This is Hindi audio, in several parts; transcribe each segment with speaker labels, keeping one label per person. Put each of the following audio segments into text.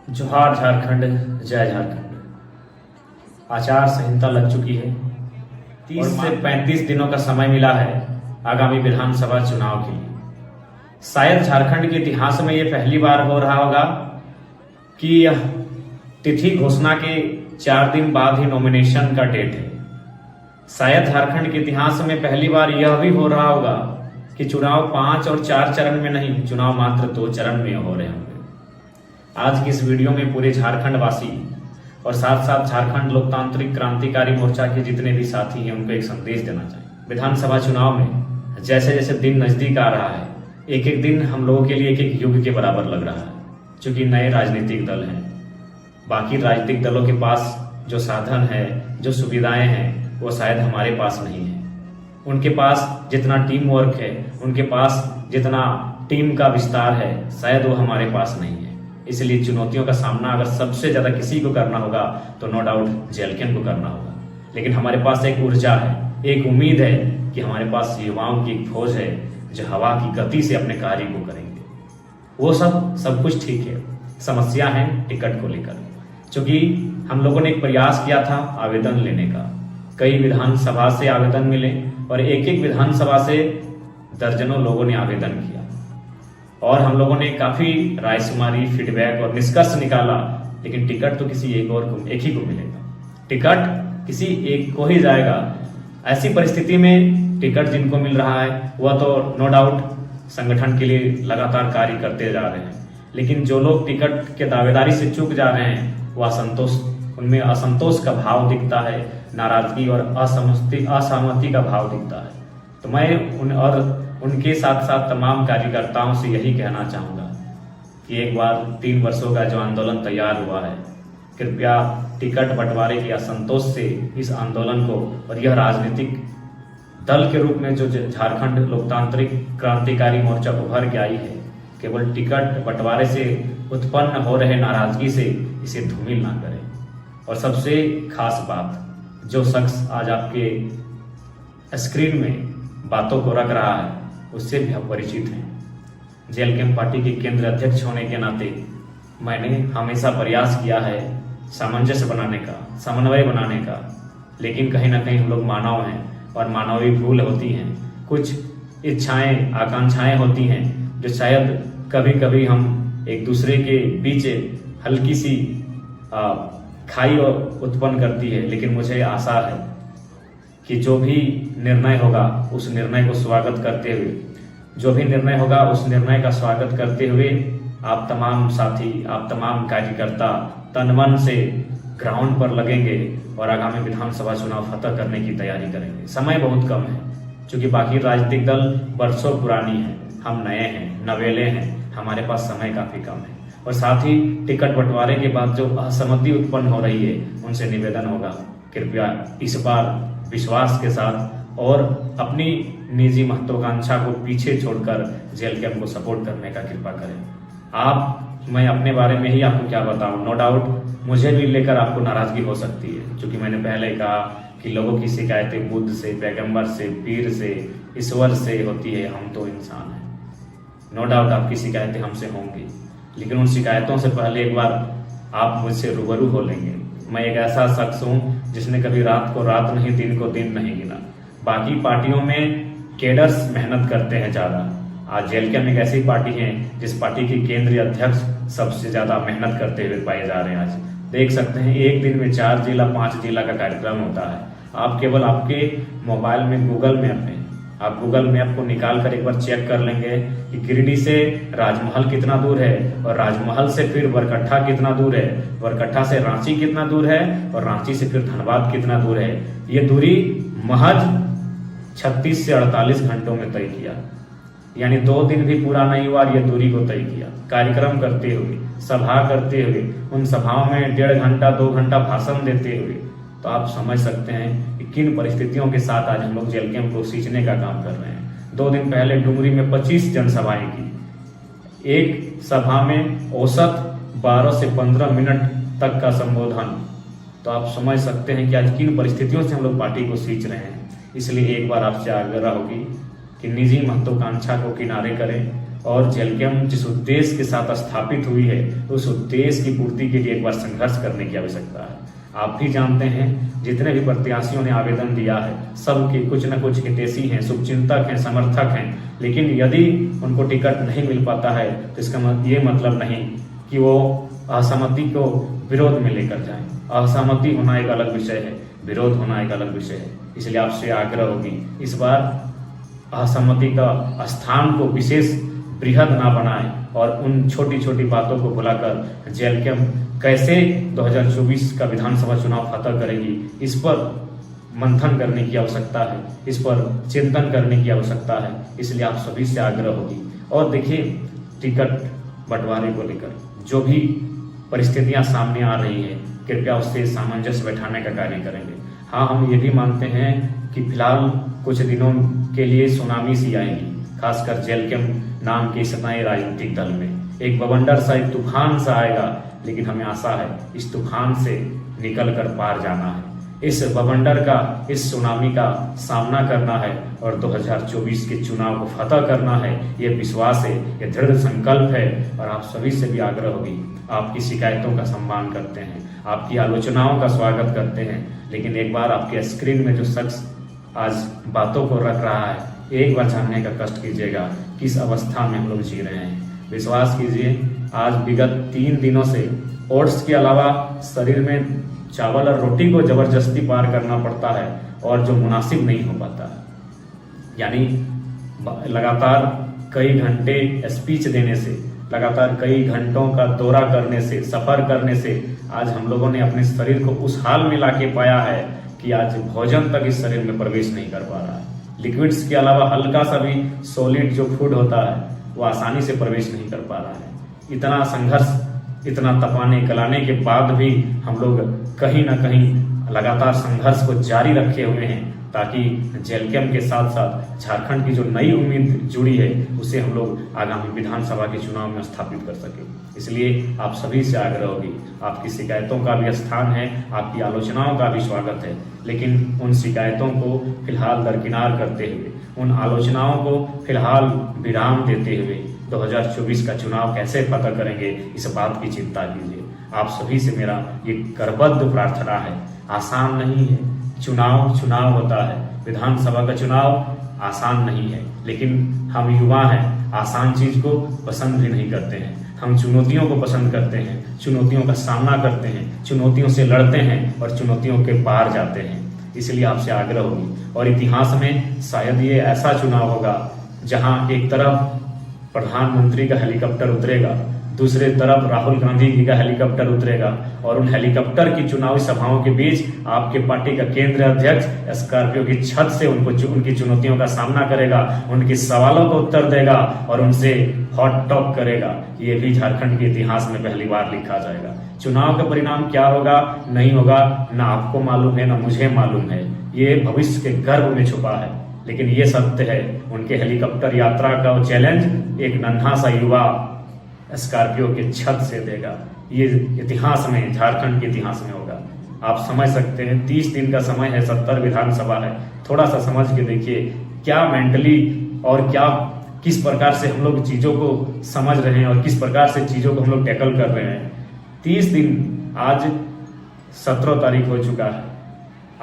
Speaker 1: जोहार झारखंड, जय झारखंड। आचार संहिता लग चुकी है। 30 से 35 दिनों का समय मिला है आगामी विधानसभा चुनाव के लिए। शायद झारखंड के इतिहास में ये पहली बार हो रहा होगा कि यह तिथि घोषणा के 4 दिन बाद ही नॉमिनेशन का डेट है। शायद झारखंड के इतिहास में पहली बार यह भी हो रहा होगा कि चुनाव 5 और 4 चरण में नहीं, चुनाव मात्र 2 चरण में हो रहे होंगे। आज की इस वीडियो में पूरे झारखंड वासी और साथ साथ झारखंड लोकतांत्रिक क्रांतिकारी मोर्चा के जितने भी साथी हैं उनको एक संदेश देना चाहिए। विधानसभा चुनाव में जैसे जैसे दिन नजदीक आ रहा है, एक एक दिन हम लोगों के लिए एक एक युग के बराबर लग रहा है। क्योंकि नए राजनीतिक दल हैं, बाकी राजनीतिक दलों के पास जो साधन है, जो सुविधाएं हैं, वो शायद हमारे पास नहीं है। उनके पास जितना टीम वर्क है, उनके पास जितना टीम का विस्तार है, शायद वो हमारे पास नहीं है। इसलिए चुनौतियों का सामना अगर सबसे ज्यादा किसी को करना होगा तो नो डाउट जेएलके को करना होगा। लेकिन हमारे पास एक ऊर्जा है, एक उम्मीद है कि हमारे पास युवाओं की एक फौज है जो हवा की गति से अपने कार्य को करेंगे। वो सब कुछ ठीक है। समस्या है टिकट को लेकर। क्योंकि हम लोगों ने एक प्रयास किया था आवेदन लेने का, कई विधानसभा से आवेदन मिले और एक एक विधानसभा से दर्जनों लोगों ने आवेदन किया और हम लोगों ने काफी रायशुमारी, फीडबैक और निष्कर्ष निकाला। लेकिन टिकट तो किसी एक ही को मिलेगा, टिकट किसी एक को ही जाएगा। ऐसी परिस्थिति में टिकट जिनको मिल रहा है वह तो नो डाउट संगठन के लिए लगातार कार्य करते जा रहे हैं। लेकिन जो लोग टिकट के दावेदारी से चूक जा रहे हैं वह उनमें असंतोष का भाव दिखता है, नाराजगी और असहमति का भाव दिखता है। तो मैं उनके साथ साथ तमाम कार्यकर्ताओं से यही कहना चाहूंगा कि एक बार 3 वर्षों का जो आंदोलन तैयार हुआ है, कृपया टिकट बंटवारे के असंतोष से इस आंदोलन को और यह राजनीतिक दल के रूप में जो झारखंड लोकतांत्रिक क्रांतिकारी मोर्चा उभर के आई है, केवल टिकट बंटवारे से उत्पन्न हो रहे नाराजगी से इसे धूमिल ना करें। और सबसे खास बात, जो शख्स आज आपके स्क्रीन में बातों को रख रहा है उससे भी आप परिचित हैं। जेएलके पार्टी के केंद्र अध्यक्ष होने के नाते मैंने हमेशा प्रयास किया है सामंजस्य बनाने का, समन्वय बनाने का। लेकिन कहीं ना कहीं हम लोग मानव हैं और मानवीय भूल होती हैं, कुछ इच्छाएं, आकांक्षाएं होती हैं जो शायद कभी कभी हम एक दूसरे के बीच हल्की सी खाई उत्पन्न करती है। लेकिन मुझे आशा है कि जो भी निर्णय होगा उस निर्णय को स्वागत करते हुए, जो भी निर्णय होगा उस निर्णय का स्वागत करते हुए आप तमाम साथी, आप तमाम कार्यकर्ता तन मन से ग्राउंड पर लगेंगे और आगामी विधानसभा चुनाव फतह करने की तैयारी करेंगे। समय बहुत कम है, क्योंकि बाकी राजनीतिक दल वर्षों पुरानी है, हम नए हैं, नवेले हैं, हमारे पास समय काफी कम है। और साथ ही टिकट बंटवारे के बाद जो असहमति उत्पन्न हो रही है उनसे निवेदन होगा, कृपया इस बार विश्वास के साथ और अपनी निजी महत्वाकांक्षा को पीछे छोड़कर जेएलके को सपोर्ट करने का कृपा करें। मैं अपने बारे में ही आपको क्या बताऊं, नो डाउट मुझे भी लेकर आपको नाराजगी हो सकती है। क्योंकि मैंने पहले कहा कि लोगों की शिकायतें बुद्ध से, पैगंबर से, पीर से, ईश्वर से होती है, हम तो इंसान हैं। नो डाउट आपकी शिकायतें हमसे होंगी, लेकिन उन शिकायतों से पहले एक बार आप मुझसे रूबरू हो लेंगे। मैं एक ऐसा शख्स हूँ जिसने कभी रात को रात नहीं, दिन को दिन नहीं गिना। बाकी पार्टियों में केडर्स मेहनत करते हैं ज्यादा, आज जेएलके में एक ऐसी पार्टी है जिस पार्टी के केंद्रीय अध्यक्ष सबसे ज्यादा मेहनत करते हुए पाए जा रहे हैं। आज देख सकते हैं एक दिन में 4 जिला 5 जिला का कार्यक्रम होता है। आप केवल आपके मोबाइल में गूगल मैप को निकाल कर एक बार चेक कर लेंगे कि गिरिडीह से राजमहल कितना दूर है और राजमहल से फिर बरकट्ठा कितना दूर है, बरकट्ठा से रांची कितना दूर है और रांची से फिर धनबाद कितना दूर है। ये दूरी महज 36 से 48 घंटों में तय किया, यानी 2 दिन भी पूरा नहीं हुआ ये दूरी को तय किया। कार्यक्रम करते हुए, सभा करते हुए, उन सभाओं में 1.5 घंटा 2 घंटा भाषण देते हुए, तो आप समझ सकते हैं कि किन परिस्थितियों के साथ आज हम लोग जेएलके को सींचने का काम कर रहे हैं। 2 दिन पहले डुमरी में 25 जनसभाएं की, एक सभा में औसत 12 से 15 मिनट तक का संबोधन। तो आप समझ सकते हैं कि आज किन परिस्थितियों से हम लोग पार्टी को सींच रहे हैं। इसलिए एक बार आपसे आग्रह होगी कि निजी महत्वाकांक्षा को किनारे करें, और जेलकेम जिस उद्देश्य के साथ स्थापित हुई है उस उद्देश्य की पूर्ति के लिए एक बार संघर्ष करने की आवश्यकता है। आप भी जानते हैं जितने भी प्रत्याशियों ने आवेदन दिया है सबके कुछ न कुछ हितैषी हैं, शुभचिंतक हैं, समर्थक हैं, लेकिन यदि उनको टिकट नहीं मिल पाता है तो इसका ये मतलब नहीं कि वो असहमति को विरोध में लेकर जाएं। असहमति होना एक अलग विषय है, विरोध होना एक अलग विषय है। इसलिए आपसे आग्रह होगी इस बार असहमति का स्थान को विशेष बृहद ना बनाएं और उन छोटी छोटी बातों को भुलाकर जेलकेम कैसे 2024 का विधानसभा चुनाव फतह करेगी इस पर मंथन करने की आवश्यकता है, इस पर चिंतन करने की आवश्यकता है। इसलिए आप सभी से आग्रह होगी। और देखिए, टिकट बंटवारे को लेकर जो भी परिस्थितियां सामने आ रही हैं कृपया उससे सामंजस्य बैठाने का कार्य करेंगे। हाँ, हम ये भी मानते हैं कि फिलहाल कुछ दिनों के लिए सुनामी सी आएगी, खासकर जेलकेम नाम के इस नए राजनीतिक दल में एक बवंडर सा, एक तूफान सा आएगा, लेकिन हमें आशा है इस तूफान से निकल कर पार जाना है, इस बवंडर का, इस सुनामी का सामना करना है और 2024 के चुनाव को फतह करना है। ये विश्वास है, ये दृढ़ संकल्प है। और आप सभी से भी आग्रह होगी, आपकी शिकायतों का सम्मान करते हैं, आपकी आलोचनाओं का स्वागत करते हैं, लेकिन एक बार आपके स्क्रीन में जो शख्स आज बातों को रख रहा है एक बार जानने का कष्ट कीजिएगा किस अवस्था में हम लोग जी रहे हैं। विश्वास कीजिए, आज विगत 3 दिनों से ओट्स के अलावा शरीर में चावल और रोटी को जबरदस्ती पार करना पड़ता है और जो मुनासिब नहीं हो पाता है। यानी लगातार कई घंटे स्पीच देने से, लगातार कई घंटों का दौरा करने से, सफर करने से आज हम लोगों ने अपने शरीर को उस हाल में लाके पाया है कि आज भोजन तक इस शरीर में प्रवेश नहीं कर पा रहा है। लिक्विड्स के अलावा हल्का सा भी सॉलिड जो फूड होता है वो आसानी से प्रवेश नहीं कर पा रहा है। इतना संघर्ष, इतना तपाने गलाने के बाद भी हम लोग कहीं ना कहीं लगातार संघर्ष को जारी रखे हुए हैं ताकि जेलकेम के साथ साथ झारखंड की जो नई उम्मीद जुड़ी है उसे हम लोग आगामी विधानसभा के चुनाव में स्थापित कर सके। इसलिए आप सभी से आग्रह होगी, आपकी शिकायतों का भी स्थान है, आपकी आलोचनाओं का भी स्वागत है, लेकिन उन शिकायतों को फिलहाल दरकिनार करते हुए, उन आलोचनाओं को फिलहाल विराम देते हुए 2024 का चुनाव कैसे फतह करेंगे इस बात की चिंता कीजिए। आप सभी से मेरा ये करबद्ध प्रार्थना है। आसान नहीं है, चुनाव होता है, विधानसभा का चुनाव आसान नहीं है, लेकिन हम युवा हैं, आसान चीज को पसंद भी नहीं करते हैं। हम चुनौतियों को पसंद करते हैं, चुनौतियों का सामना करते हैं, चुनौतियों से लड़ते हैं और चुनौतियों के पार जाते हैं। इसलिए आपसे आग्रह होगी और इतिहास में शायद ये ऐसा चुनाव होगा जहां एक तरफ प्रधानमंत्री का हेलीकॉप्टर उतरेगा, दूसरे तरफ राहुल गांधी जी का हेलीकॉप्टर उतरेगा और उन हेलीकॉप्टर की चुनावी सभाओं के बीच आपके पार्टी का केंद्रीय अध्यक्ष स्कॉर्पियो की छत से उनकी चुनौतियों का सामना करेगा, उनके सवालों का उत्तर देगा और उनसे हॉट टॉक करेगा। ये भी झारखंड के इतिहास में पहली बार लिखा जाएगा। चुनाव का परिणाम क्या होगा नहीं होगा ना आपको मालूम है ना मुझे मालूम है, ये भविष्य के गर्भ में छुपा है, लेकिन ये सत्य है उनके हेलीकॉप्टर यात्रा का चैलेंज एक नन्हा सा युवा स्कॉर्पियो के छत से देगा। ये इतिहास में, झारखंड के इतिहास में होगा। आप समझ सकते हैं 30 दिन का समय है, 70 विधानसभा है। थोड़ा सा समझ के देखिए क्या मेंटली और क्या किस प्रकार से हम लोग चीजों को समझ रहे हैं और किस प्रकार से चीजों को हम लोग टैकल कर रहे हैं। 30 दिन, आज 17 तारीख हो चुका है,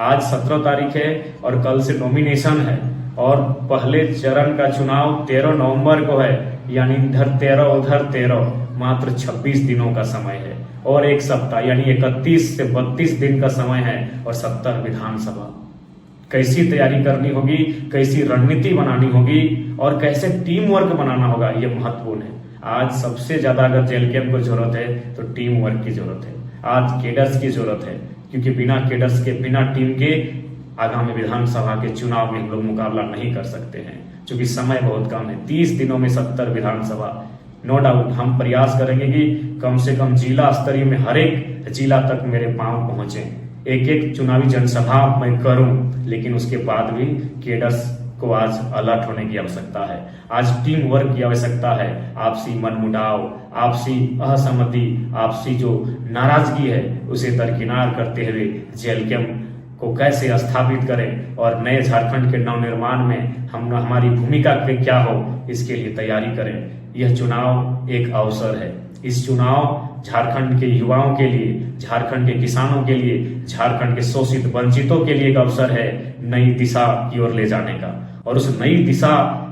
Speaker 1: आज 17 तारीख है और कल से नॉमिनेशन है और पहले चरण का चुनाव 13 नवंबर को है, यानी इधर 13 उधर 13, मात्र 26 दिनों का समय है और एक सप्ताह यानी 31 से 32 दिन का समय है और 70 विधानसभा। कैसी तैयारी करनी होगी, कैसी रणनीति बनानी होगी और कैसे टीम वर्क बनाना होगा, ये महत्वपूर्ण है। आज सबसे ज्यादा अगर जेलकेम को जरूरत है तो टीम वर्क की जरूरत है, आज केडर्स की जरूरत है, क्योंकि बिना केडर्स के, बिना टीम के आगामी विधानसभा के चुनाव में हम लोग मुकाबला नहीं कर सकते हैं, क्योंकि समय बहुत कम है। 30 दिनों में 70 विधानसभा। नो डाउट हम प्रयास करेंगे कि कम से कम जिला स्तरीय में हर एक जिला तक मेरे पांव पहुंचे, एक एक चुनावी जनसभा मैं करूं, लेकिन उसके बाद भी केडर्स को आज अलर्ट होने की आवश्यकता है, आज टीम वर्क की आवश्यकता है। आपसी मनमुटाव, आपसी असहमति, आपसी जो नाराजगी है उसे दरकिनार करते हुए जेलकेम को कैसे स्थापित करें और नए झारखंड के नवनिर्माण में हम हमारी भूमिका क्या हो इसके लिए तैयारी करें। यह चुनाव एक अवसर है। इस चुनाव झारखंड के युवाओं के लिए, झारखंड के किसानों के लिए, झारखंड के शोषित वंचितों के लिए एक अवसर है नई दिशा की ओर ले जाने का। और उस नई दिशा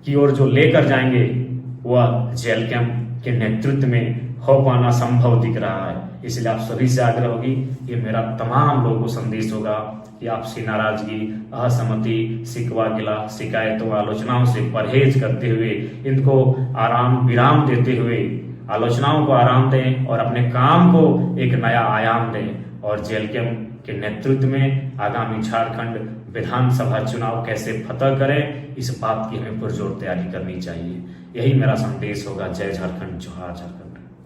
Speaker 1: की ओर जो लेकर जाएंगे वह जेएलकेएम के नेतृत्व में हो पाना संभव दिख रहा है। इसलिए आप सभी से आग्रह होगी, ये मेरा तमाम लोगों को संदेश होगा कि आपसी नाराजगी, असहमति, शिकवा गिला, शिकायतों, आलोचनाओं से परहेज करते हुए, इनको आराम विराम देते हुए, आलोचनाओं को आराम दें और अपने काम को एक नया आयाम दें। और जेएलकेएम के नेतृत्व में आगामी झारखंड विधानसभा चुनाव कैसे फतह करें, इस बात की हमें पुरजोर तैयारी करनी चाहिए। यही मेरा संदेश होगा। जय झारखंड, जोहार झारखंड।